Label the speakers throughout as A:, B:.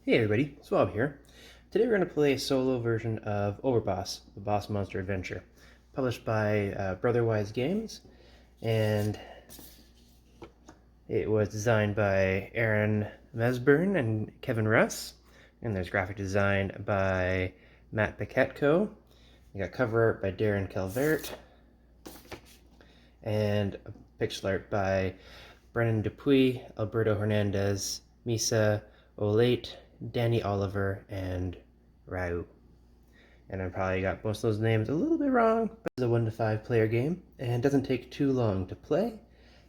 A: Hey everybody, Swab here. Today we're going to play a solo version of Overboss, the Boss Monster Adventure, published by Brotherwise Games, and it was designed by Mesburne and Kevin Russ, and there's graphic design by Paquette. You got cover art by Darren Calvert, and pixel art by Dupuy, Alberto Hernandez, Meisi, Olate, Dani Oliver, and Raou. And I probably got most of those names a little bit wrong, but it's a 1 to 5 player game and doesn't take too long to play.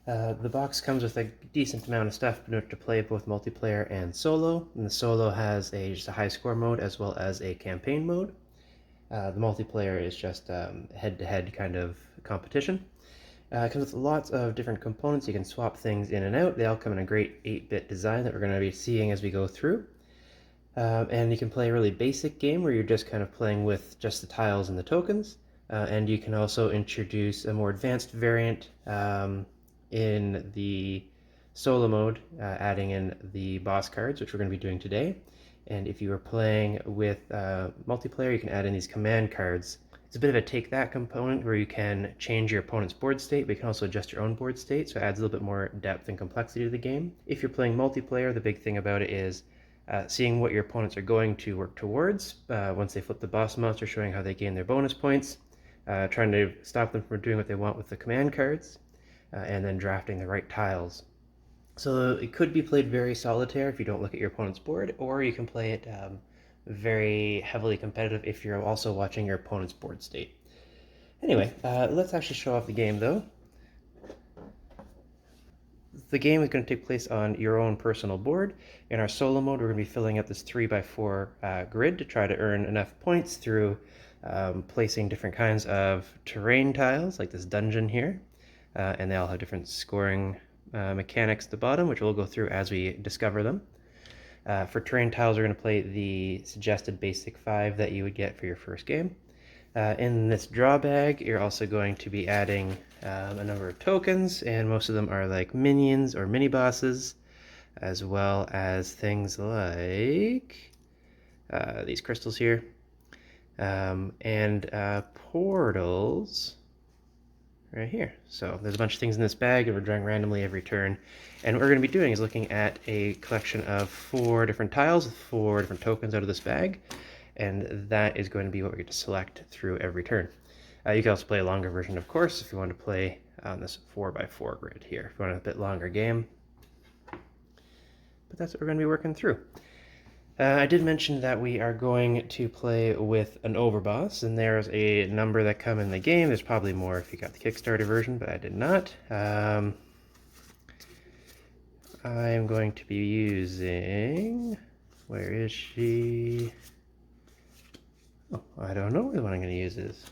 A: The box comes with a decent amount of stuff in order to play both multiplayer and solo. And the solo has just a high score mode as well as a campaign mode. The multiplayer is just head-to-head kind of competition. It comes with lots of different components. You can swap things in and out. They all come in a great 8-bit design that we're going to be seeing as we go through. And you can play a really basic game where you're just kind of playing with just the tiles and the tokens. And you can also introduce a more advanced variant in the solo mode, adding in the boss cards, which we're going to be doing today. And if you are playing with multiplayer, you can add in these command cards. It's a bit of a take that component where you can change your opponent's board state, but you can also adjust your own board state, so it adds a little bit more depth and complexity to the game. If you're playing multiplayer, the big thing about it is seeing what your opponents are going to work towards once they flip the boss monster, showing how they gain their bonus points, trying to stop them from doing what they want with the command cards, and then drafting the right tiles. So it could be played very solitaire if you don't look at your opponent's board, or you can play it very heavily competitive if you're also watching your opponent's board state. Anyway, let's actually show off the game though. The game is going to take place on your own personal board. In our solo mode, we're going to be filling up this 3x4 grid to try to earn enough points through placing different kinds of terrain tiles, like this dungeon here. And they all have different scoring mechanics at the bottom, which we'll go through as we discover them. For terrain tiles, we're going to play the suggested basic 5 that you would get for your first game. In this draw bag, you're also going to be adding a number of tokens, and most of them are like minions or mini bosses, as well as things like these crystals here, and portals right here. So there's a bunch of things in this bag, and we're drawing randomly every turn. And what we're going to be doing is looking at a collection of 4 different tiles with 4 different tokens out of this bag, and that is going to be what we get to select through every turn. You can also play a longer version, of course, if you want to play on this 4x4 grid here, if you want a bit longer game. But that's what we're going to be working through. I did mention that we are going to play with an Overboss, and there's a number that come in the game. There's probably more if you got the Kickstarter version, but I did not. I am going to be using... Where is she? Oh, I don't know what I'm going to use is.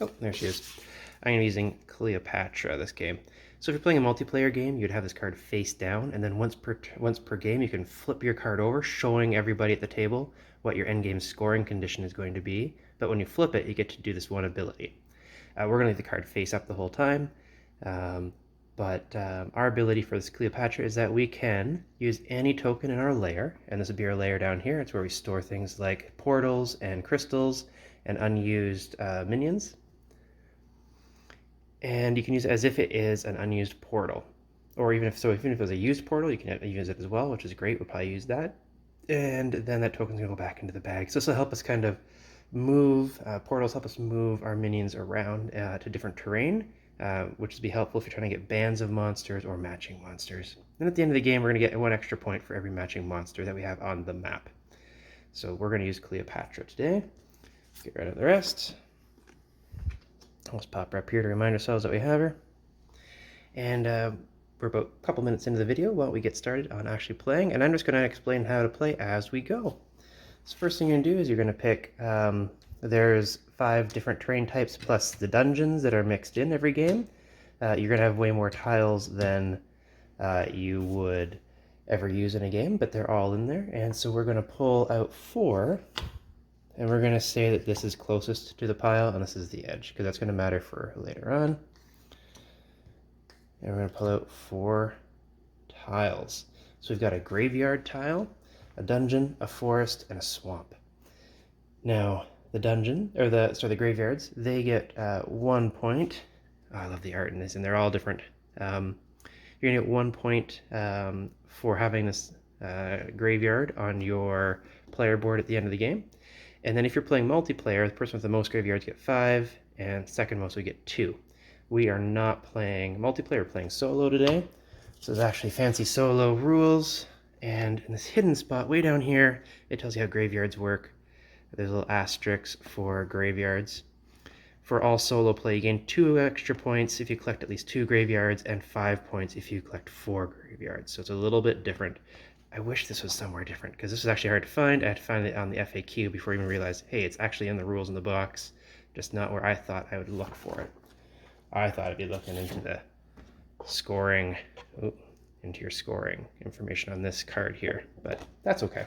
A: Oh, there she is. I'm going to be using Cleopatra this game. So if you're playing a multiplayer game, you'd have this card face down, and then once per game, you can flip your card over, showing everybody at the table what your endgame scoring condition is going to be. But when you flip it, you get to do this one ability. We're going to leave the card face up the whole time. But our ability for this Cleopatra is that we can use any token in our layer, and this would be our layer down here. It's where we store things like portals and crystals and unused minions. And you can use it as if it is an unused portal. Or even if it was a used portal, you can use it as well, which is great. We'll probably use that. And then that token's going to go back into the bag. So this will help us kind of move, portals help us move our minions around to different terrain, which would be helpful if you're trying to get bands of monsters or matching monsters. Then at the end of the game, we're going to get 1 extra point for every matching monster that we have on the map. So we're going to use Cleopatra today. Let's get rid of the rest. Let's pop her up here to remind ourselves that we have her. And we're about a couple minutes into the video while we get started on actually playing, and I'm just going to explain how to play as we go. So first thing you're going to do is you're going to pick, there's 5 different terrain types plus the dungeons that are mixed in every game. You're going to have way more tiles than you would ever use in a game, but they're all in there. And so we're going to pull out 4. And we're going to say that this is closest to the pile, and this is the edge, because that's going to matter for later on. And we're going to pull out 4 tiles. So we've got a graveyard tile, a dungeon, a forest, and a swamp. Now, the dungeon, or the graveyards, they get 1 point. Oh, I love the art in this, and they're all different. You're gonna get 1 point for having this graveyard on your player board at the end of the game. And then if you're playing multiplayer, the person with the most graveyards get 5, and second most would get 2. We are not playing multiplayer, we're playing solo today. So there's actually fancy solo rules, and in this hidden spot way down here, it tells you how graveyards work. There's little asterisks for graveyards. For all solo play, you gain 2 extra points if you collect at least 2 graveyards, and 5 points if you collect 4 graveyards. So it's a little bit different. I wish this was somewhere different, because this was actually hard to find. I had to find it on the FAQ before I even realized, hey, it's actually in the rules in the box, just not where I thought I would look for it. I thought I'd be looking into the scoring, into your scoring information on this card here, but that's okay.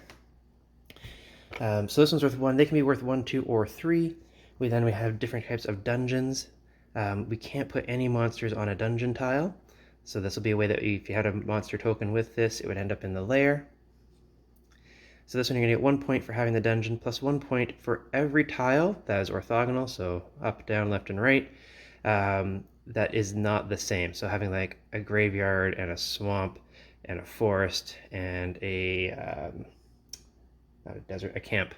A: So this one's worth 1. They can be worth 1, 2, or 3. We have different types of dungeons. We can't put any monsters on a dungeon tile. So this will be a way that if you had a monster token with this, it would end up in the lair. So this one you're going to get 1 point for having the dungeon, plus 1 point for every tile that is orthogonal, so up, down, left, and right, that is not the same. So having like a graveyard and a swamp and a forest and not a desert, a camp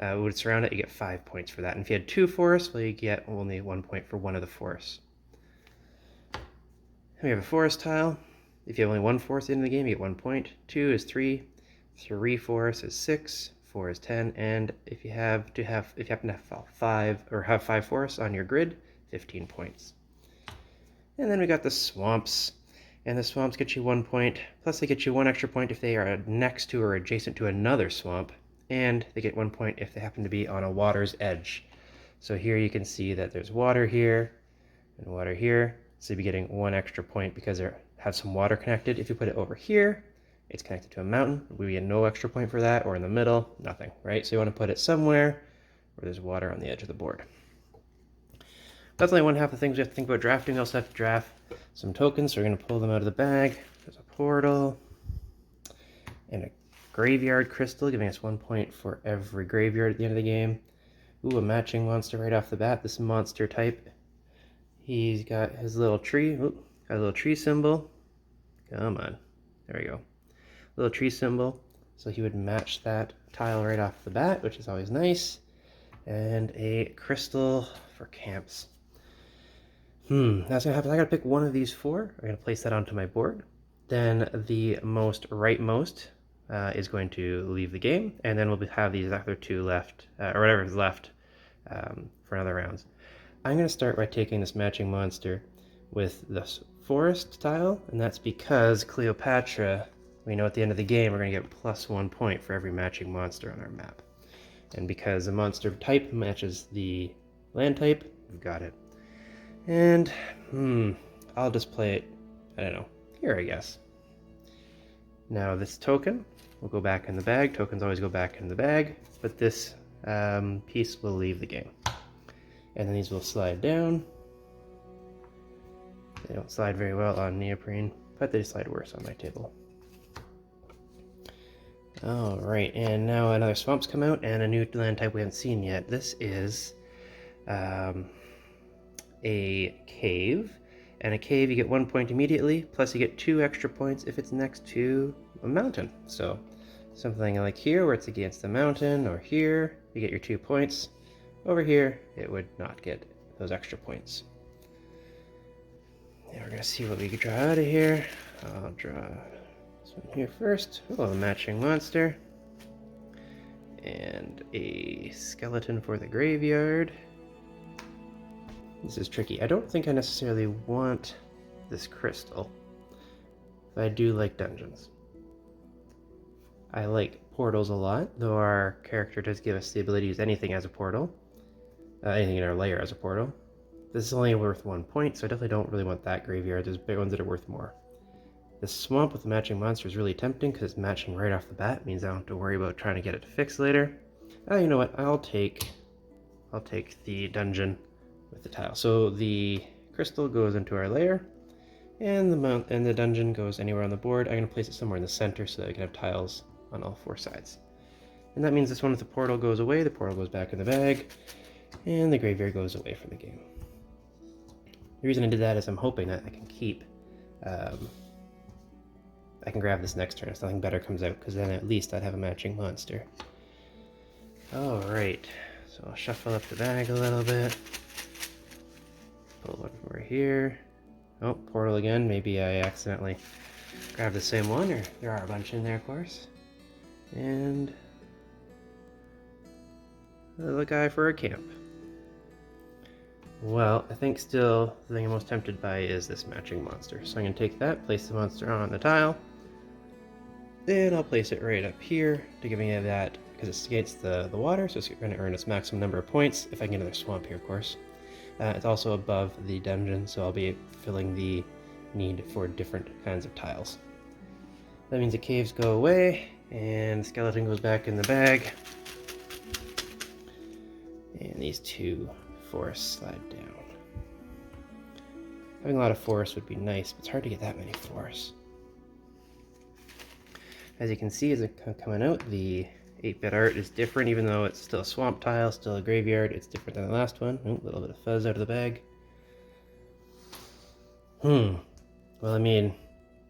A: would surround it, you get 5 points for that. And if you had 2 forests, well, you get only 1 point for one of the forests. We have a forest tile. If you have only 1 forest in the game, you get 1 point. 2 is 3. 3 forests is 6. 4 is 10. And if you happen to have 5 forests on your grid, 15 points. And then we got the swamps. And the swamps get you 1 point, plus they get you 1 extra point if they are next to or adjacent to another swamp, and they get 1 point if they happen to be on a water's edge. So here you can see that there's water here and water here, so you'll be getting 1 extra point because they have some water connected. If you put it over here, it's connected to a mountain. We get no extra point for that, or in the middle, nothing, right? So you want to put it somewhere where there's water on the edge of the board. That's only 1/2 the things we have to think about drafting. We also have to draft some tokens, so we're going to pull them out of the bag. There's a portal and a graveyard crystal, giving us 1 point for every graveyard at the end of the game. Ooh, a matching monster right off the bat. This monster type. He's got his little tree. Ooh, got a little tree symbol. Come on. There we go. Little tree symbol. So he would match that tile right off the bat, which is always nice. And a crystal for camps. That's gonna happen. I gotta pick one of these 4. I'm gonna place that onto my board. Then the most rightmost is going to leave the game, and then we'll have these other 2 left, or whatever is left for another rounds. I'm gonna start by taking this matching monster with this forest tile, and that's because Cleopatra, we know at the end of the game we're gonna get plus 1 point for every matching monster on our map. And because the monster type matches the land type, we've got it. And, I'll just play it, I don't know, here I guess. Now this token will go back in the bag. Tokens always go back in the bag, but this piece will leave the game. And then these will slide down. They don't slide very well on neoprene, but they slide worse on my table. Alright, and now another swamp's come out, and a new land type we haven't seen yet. This is a cave, and a cave you get 1 point immediately, plus you get 2 extra points if it's next to a mountain. So something like here where it's against the mountain, or here you get your 2 points. Over here it would not get those extra points. Now we're gonna see what we can draw out of here. I'll draw this one here first. Oh, a matching monster and a skeleton for the graveyard. This is tricky. I don't think I necessarily want this crystal, but I do like dungeons. I like portals a lot, though our character does give us the ability to use anything as a portal, anything in our layer as a portal. This is only worth 1 point, so I definitely don't really want that graveyard. There's big ones that are worth more. The swamp with the matching monster is really tempting because it's matching right off the bat. It means I don't have to worry about trying to get it fixed later. You know what? I'll take the dungeon with the tile. So the crystal goes into our layer, And the dungeon goes anywhere on the board. I'm going to place it somewhere in the center so that I can have tiles on all 4 sides. And that means this one with the portal goes away, the portal goes back in the bag, and the graveyard goes away from the game. The reason I did that is I'm hoping that I can keep, I can grab this next turn if something better comes out, because then at least I'd have a matching monster. Alright, so I'll shuffle up the bag a little bit. Pull one over here. Oh, portal again. Maybe I accidentally grabbed the same one, or there are a bunch in there, of course. And the guy for a camp. Well, I think still the thing I'm most tempted by is this matching monster. So I'm going to take that, place the monster on the tile, then I'll place it right up here to give me that, because it's against the water, so it's going to earn its maximum number of points, if I can get another swamp here, of course. It's also above the dungeon, so I'll be filling the need for different kinds of tiles. That means the caves go away, and the skeleton goes back in the bag. And these 2 forests slide down. Having a lot of forests would be nice, but it's hard to get that many forests. As you can see, as it's coming out, the 8-bit art is different, even though it's still a swamp tile, still a graveyard. It's different than the last one. Oh, a little bit of fuzz out of the bag. Well, I mean,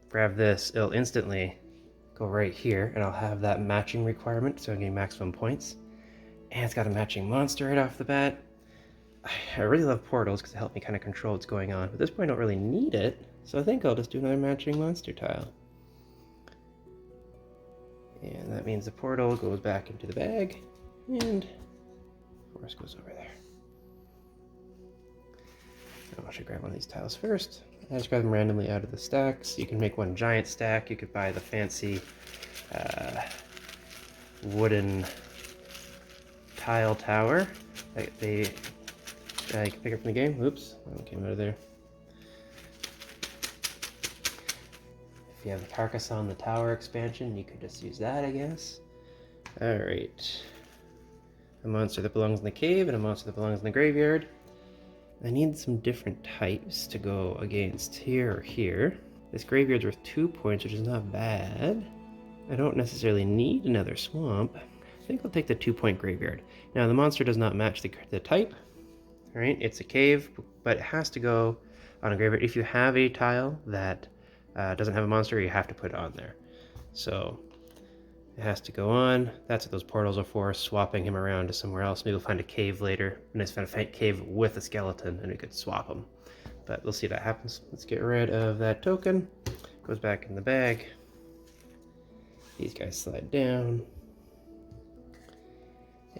A: grab this, it'll instantly go right here, and I'll have that matching requirement, so I'm getting maximum points. And it's got a matching monster right off the bat. I really love portals because they help me kind of control what's going on. But at this point, I don't really need it, so I think I'll just do another matching monster tile. And that means the portal goes back into the bag, and forest goes over there. I should grab one of these tiles first. I just grab them randomly out of the stacks. You can make one giant stack. You could buy the fancy wooden tile tower that you can pick up from the game. Oops, one came out of there. If you have the Carcassonne the Tower expansion, you could just use that, I guess. Alright. A monster that belongs in the cave and a monster that belongs in the graveyard. I need some different types to go against here or here. This graveyard's worth 2 points, which is not bad. I don't necessarily need another swamp. I think I'll take the 2-point graveyard. Now, the monster does not match the type. Right? It's a cave, but it has to go on a graveyard. If you have a tile that doesn't have a monster, you have to put it on there. So it has to go on. That's what those portals are for, swapping him around to somewhere else. Maybe we'll find a cave later. A nice find a cave with a skeleton, and we could swap them. But we'll see if that happens. Let's get rid of that token. Goes back in the bag. These guys slide down.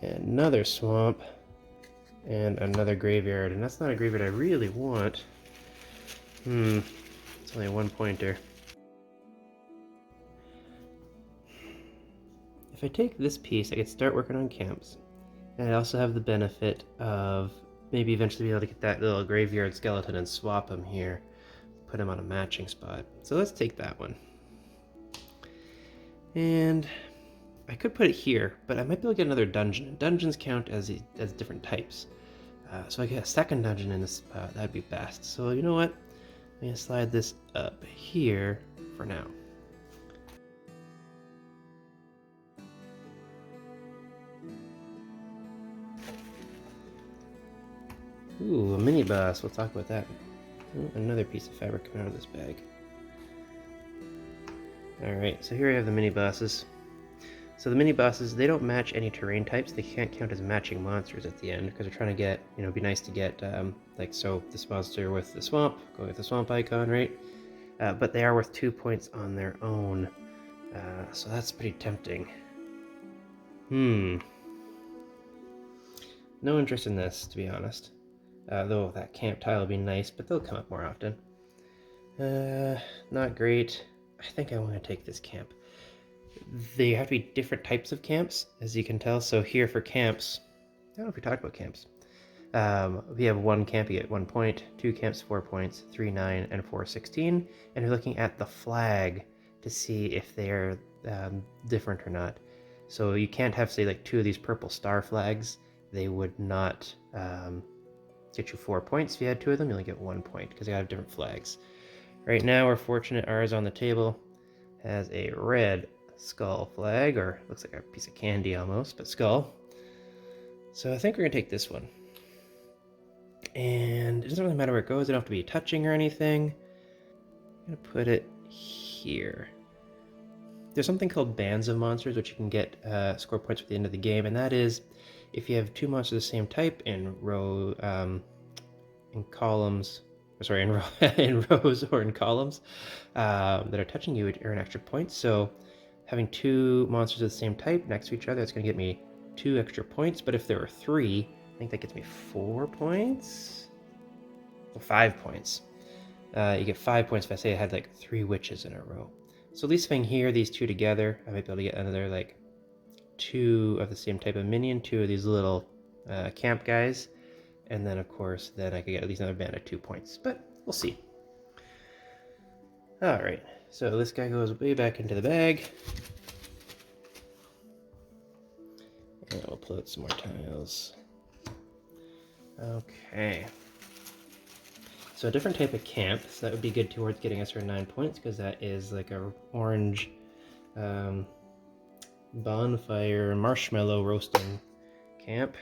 A: And another swamp. And another graveyard. And that's not a graveyard I really want. It's only a 1-pointer. If I take this piece, I could start working on camps. And I also have the benefit of maybe eventually be able to get that little graveyard skeleton and swap him here. Put him on a matching spot. So let's take that one. And I could put it here, but I might be able to get another dungeon. Dungeons count as different types. So I get a second dungeon in this spot. That'd be best. So you know what? I'm going to slide this up here for now. Ooh, a mini boss. We'll talk about that. Oh, another piece of fabric coming out of this bag. Alright, so here I have the mini bosses. So the mini bosses, they don't match any terrain types. They can't count as matching monsters at the end because we're trying to get, it'd be nice to get, so this monster with the swamp, go with the swamp icon, right? But they are worth 2 points on their own. So that's pretty tempting. No interest in this, to be honest. Though that camp tile would be nice, but they'll come up more often. Not great. I think I want to take this camp. They have to be different types of camps, as you can tell. So here for camps, I don't know if we talked about camps. We have 1 camp, you get 1 point, 2 camps, 4 points, 3, 9, and 4, 16. And we're looking at the flag to see if they're different or not. So you can't have, say, like 2 of these purple star flags. They would not get you 4 points if you had 2 of them. You only get 1 point because they have different flags. Right now we're fortunate ours on the table has a red skull flag, or looks like a piece of candy almost, but skull. So I think we're gonna take this one. And it doesn't really matter where it goes, it don't have to be touching or anything. I'm gonna put it here. There's something called bands of monsters, which you can get score points at the end of the game, and that is if you have two monsters of the same type in in columns, sorry, in rows or in columns that are touching you, would earn extra points. So having two monsters of the same type next to each other, that's going to get me 2 extra points. But if there are 3, I think that gets me 4 points. Well, 5 points. You get 5 points if I say I had like 3 witches in a row. So at least if I can hear these two together, I might be able to get another like 2 of the same type of minion, 2 of these little camp guys, and then of course then I could get at least another band of 2 points, but we'll see. Alright, so this guy goes way back into the bag, and we'll pull out some more tiles. Okay, so a different type of camp, so that would be good towards getting us our 9 points, because that is like a orange bonfire marshmallow roasting camp.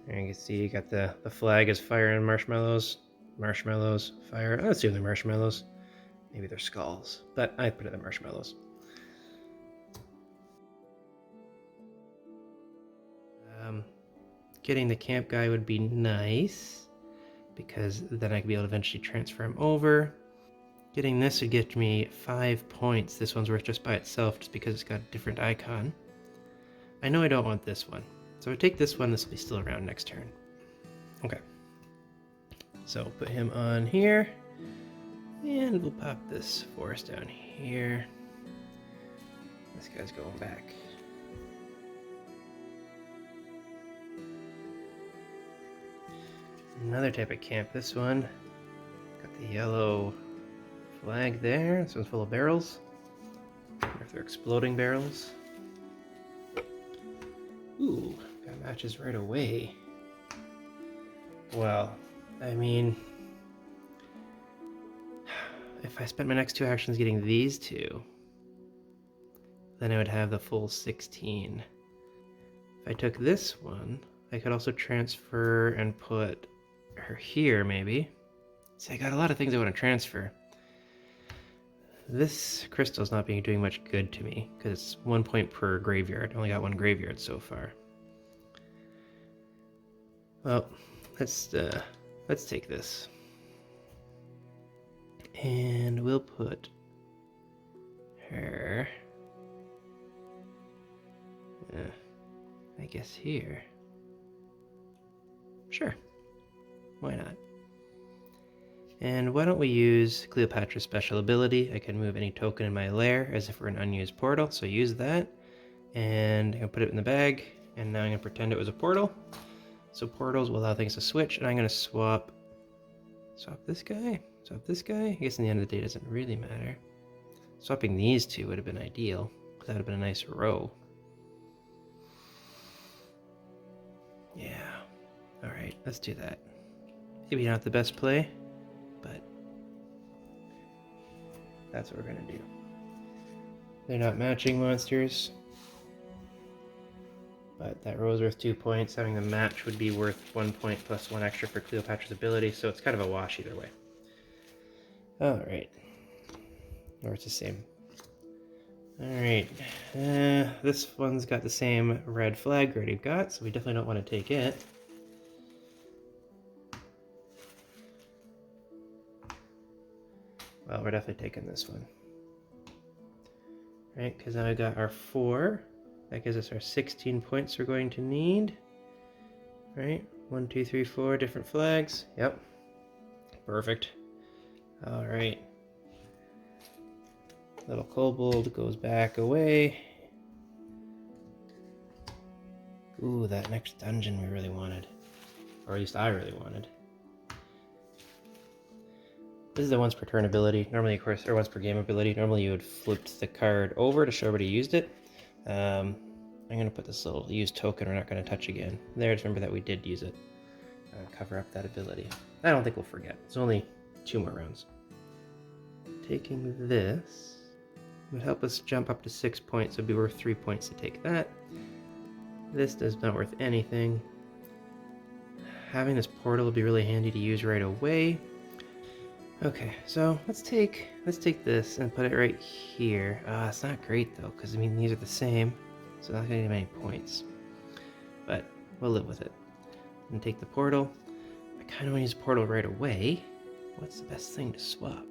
A: And you can see you got the flag is fire and marshmallows. Marshmallows, fire. I assume they're marshmallows. Maybe they're skulls, but I put it in marshmallows. Getting the camp guy would be nice, because then I could be able to eventually transfer him over. Getting this would get me 5 points. This one's worth just by itself, just because it's got a different icon. I know I don't want this one, so if I take this one, this will be still around next turn. Okay. So put him on here, and we'll pop this forest down here. This guy's going back. Another type of camp, this one. Got the yellow flag there. This one's full of barrels. I wonder if they're exploding barrels. Ooh, got matches right away. Well, I mean, if I spent my next 2 actions getting these 2, then I would have the full 16. If I took this one, I could also transfer and put her here, maybe. See, I got a lot of things I want to transfer. This crystal's not doing much good to me, because it's 1 point per graveyard. I only got 1 graveyard so far. Well, let's take this. And we'll put her, I guess here. Sure, why not? And why don't we use Cleopatra's special ability? I can move any token in my lair as if we're an unused portal, so use that. And I'm gonna put it in the bag, and now I'm gonna pretend it was a portal. So portals will allow things to switch, and I'm gonna swap this guy, swap this guy. I guess in the end of the day it doesn't really matter. Swapping these 2 would have been ideal, because that would have been a nice row. Yeah, alright, let's do that. Maybe not the best play, but that's what we're gonna do. They're not matching monsters, but that row's worth 2 points. Having them match would be worth 1 point plus 1 extra for Cleopatra's ability, so it's kind of a wash either way. Alright. Or it's the same. Alright. This one's got the same red flag we already got, so we definitely don't want to take it. Well, we're definitely taking this one. Right, because now we got our 4. That gives us our 16 points we're going to need. Right, 1, 2, 3, 4 different flags. Yep. Perfect. Alright. Little kobold goes back away. Ooh, that next dungeon we really wanted. Or at least I really wanted. This is the once per turn ability. Normally, of course, or once per game ability. Normally you would flip the card over to show everybody used it. I'm going to put this little used token we're not going to touch again. There, just remember that we did use it. Cover up that ability. I don't think we'll forget. It's only 2 more rounds. taking this would help us jump up to 6 points. It would be worth 3 points to take that. This is not worth anything. Having this portal would be really handy to use right away. Okay, so let's take this and put it right here. It's not great though, because I mean these are the same, so not gonna get many points. But we'll live with it. And take the portal. I kind of want to use the portal right away. What's the best thing to swap?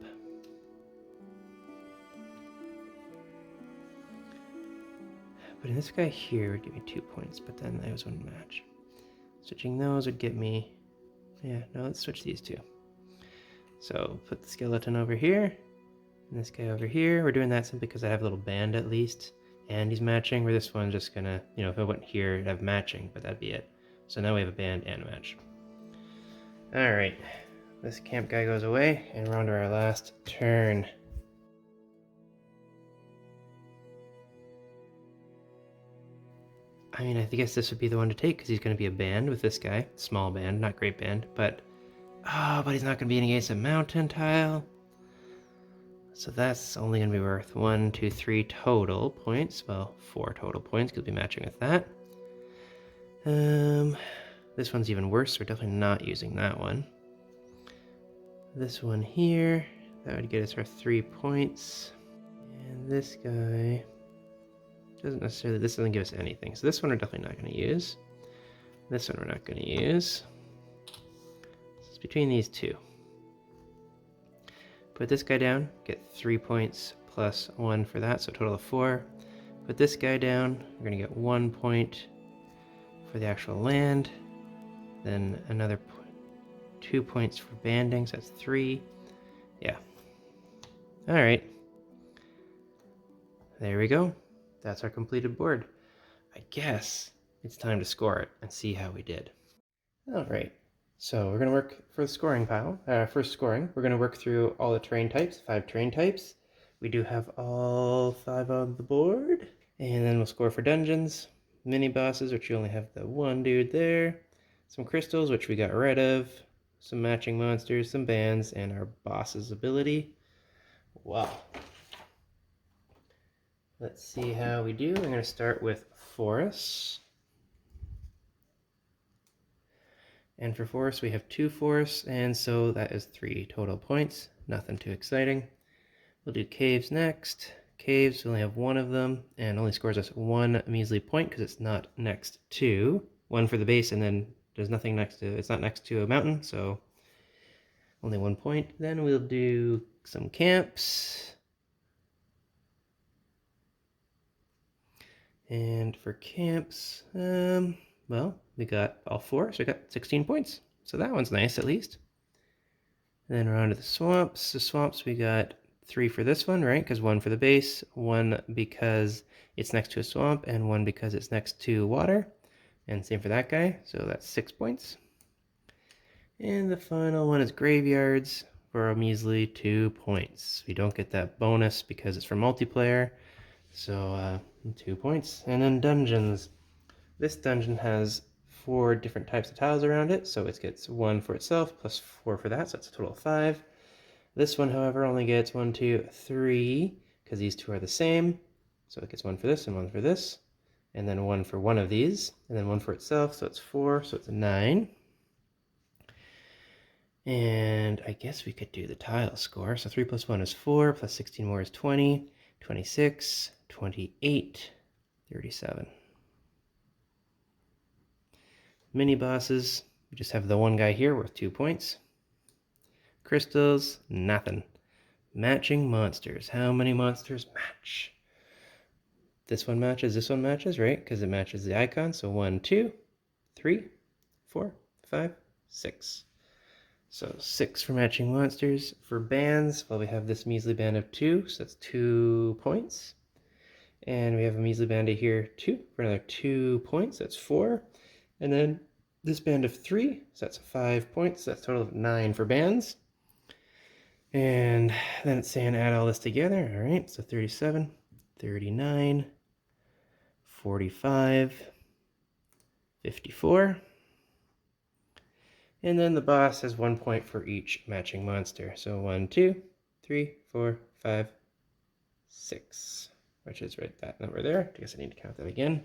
A: Putting this guy here would give me 2 points, but then those wouldn't match. Switching those would get me... Yeah, no, let's switch these two. So put the skeleton over here, and this guy over here. We're doing that simply because I have a little band at least, and he's matching, where this one's just gonna, you know, if I went here, it'd have matching, but that'd be it. So now we have a band and a match. Alright, this camp guy goes away, and we're on to our last turn. I mean, I guess this would be the one to take, because he's going to be a band with this guy. Small band, not great band, but... Oh, but he's not going to be against a mountain tile. So that's only going to be worth 1, 2, 3 total points. Well, 4 total points, because we'll be matching with that. This one's even worse, so we're definitely not using that one. This one here, that would get us our 3 points. And this guy... doesn't necessarily, this doesn't give us anything. So this one we're definitely not going to use. This one we're not going to use. So it's between these two. Put this guy down, get 3 points plus 1 for that, so a total of 4. Put this guy down, we're going to get 1 point for the actual land. Then another 2 points for banding, so that's 3. Yeah. Alright. There we go. That's our completed board. I guess it's time to score it and see how we did. Alright, so we're going to work for the scoring pile. First scoring, we're going to work through all the terrain types, 5 terrain types. We do have all 5 on the board. And then we'll score for dungeons, mini bosses, which you only have the one dude there, some crystals, which we got rid of, some matching monsters, some bands, and our boss's ability. Wow. Let's see how we do. I'm going to start with forests. And for forests, we have 2 forests, and so that is 3 total points. Nothing too exciting. We'll do caves next. Caves, we only have 1 of them, and only scores us 1 measly point because it's not next to 1 for the base, and then there's nothing next to, it's not next to a mountain, so only 1 point. Then we'll do some camps. And for camps, well, we got all 4, so we got 16 points. So that one's nice, at least. And then we're on to the swamps. The swamps, we got 3 for this one, right? Because 1 for the base, 1 because it's next to a swamp, and 1 because it's next to water. And same for that guy, so that's 6 points. And the final one is graveyards for a measly 2 points. We don't get that bonus because it's for multiplayer. So 2 points. And then dungeons. This dungeon has 4 different types of tiles around it, so it gets 1 for itself plus 4 for that, so that's a total of 5. This one, however, only gets 1, 2, 3, because these 2 are the same. So it gets 1 for this and 1 for this, and then 1 for one of these, and then 1 for itself, so it's 4, so it's a 9. And I guess we could do the tile score. So 3 plus 1 is 4, plus 16 more is 20, 26, 28, 37. Mini bosses, we just have the one guy here worth 2 points. Crystals, nothing. Matching monsters, how many monsters match? This one matches, right? Because it matches the icon, so 1, 2, 3, 4, 5, 6. So 6 for matching monsters. For bands, well, we have this measly band of 2, so that's 2 points. And we have a measly band of here, 2, for another 2 points, that's 4. And then this band of 3, so that's 5 points, so that's a total of 9 for bands. And then it's saying add all this together, all right, so 37, 39, 45, 54. And then the boss has 1 point for each matching monster. So 1, 2, 3, 4, 5, 6, which is right that number there. I guess I need to count that again.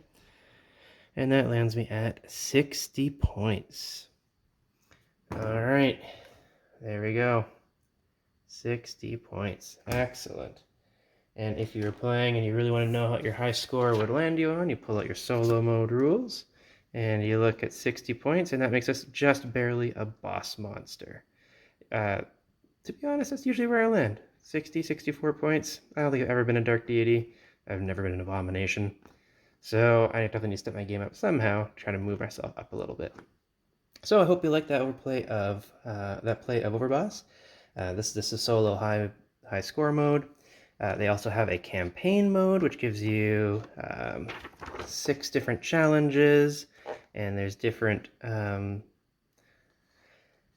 A: And that lands me at 60 points. All right, there we go. 60 points. Excellent. And if you were playing and you really want to know what your high score would land you on, you pull out your solo mode rules and you look at 60 points, and that makes us just barely a boss monster. To be honest, that's usually where I land. 60, 64 points. I don't think I've ever been a Dark Deity. I've never been an Abomination. So I definitely need to step my game up somehow, try to move myself up a little bit. So I hope you like that play of Overboss. This is solo high score mode. They also have a campaign mode, which gives you 6 different challenges, and there's different kind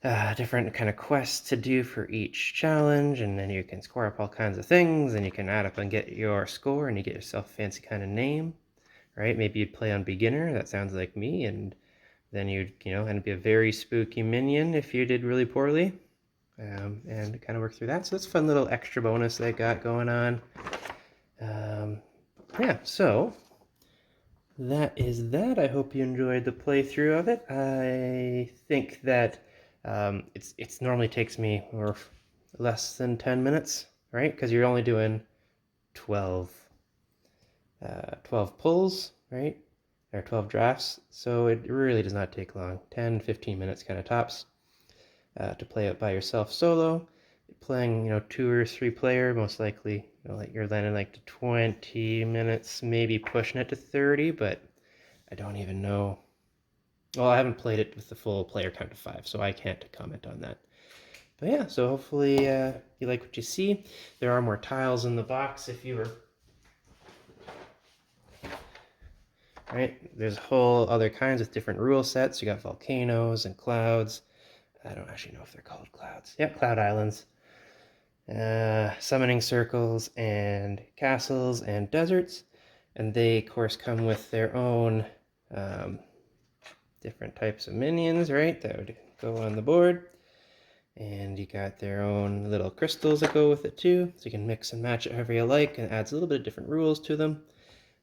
A: of quests to do for each challenge, and then you can score up all kinds of things, and you can add up and get your score, and you get yourself a fancy kind of name, right? Maybe you'd play on beginner. That sounds like me, and then you'd and be a very spooky minion if you did really poorly. And kind of work through that. So that's a fun little extra bonus they got going on. Yeah, so that is that. I hope you enjoyed the playthrough of it. I think that it normally takes me less than 10 minutes, right? Because you're only doing 12 pulls, right? Or 12 drafts. So it really does not take long. 10, 15 minutes kind of tops. To play it by yourself solo. Playing 2 or 3 player, most likely like you're landing like to 20 minutes, maybe pushing it to 30, but I don't even know. Well, I haven't played it with the full player count of 5, so I can't comment on that. But yeah, so hopefully you like what you see. There are more tiles in the box if you were... Right, there's whole other kinds with different rule sets. You got volcanoes and clouds. I don't actually know if they're called clouds. Yep, cloud islands. Summoning circles and castles and deserts. And they, of course, come with their own different types of minions, right? That would go on the board. And you got their own little crystals that go with it too. So you can mix and match it however you like, and it adds a little bit of different rules to them.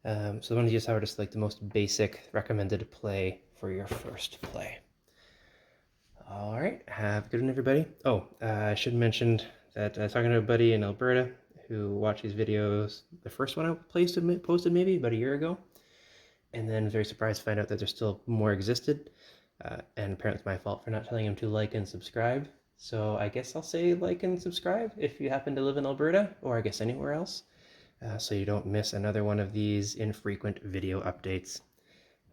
A: So the ones you just have are just like the most basic recommended play for your first play. All right, have a good one, everybody. Oh, I should mention that I was talking to a buddy in Alberta who watched these videos. The first one I posted maybe about a year ago, and then was very surprised to find out that there still more existed. And apparently it's my fault for not telling him to like and subscribe. So I guess I'll say like and subscribe if you happen to live in Alberta, or I guess anywhere else, so you don't miss another one of these infrequent video updates.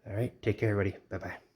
A: All right, take care, everybody. Bye-bye.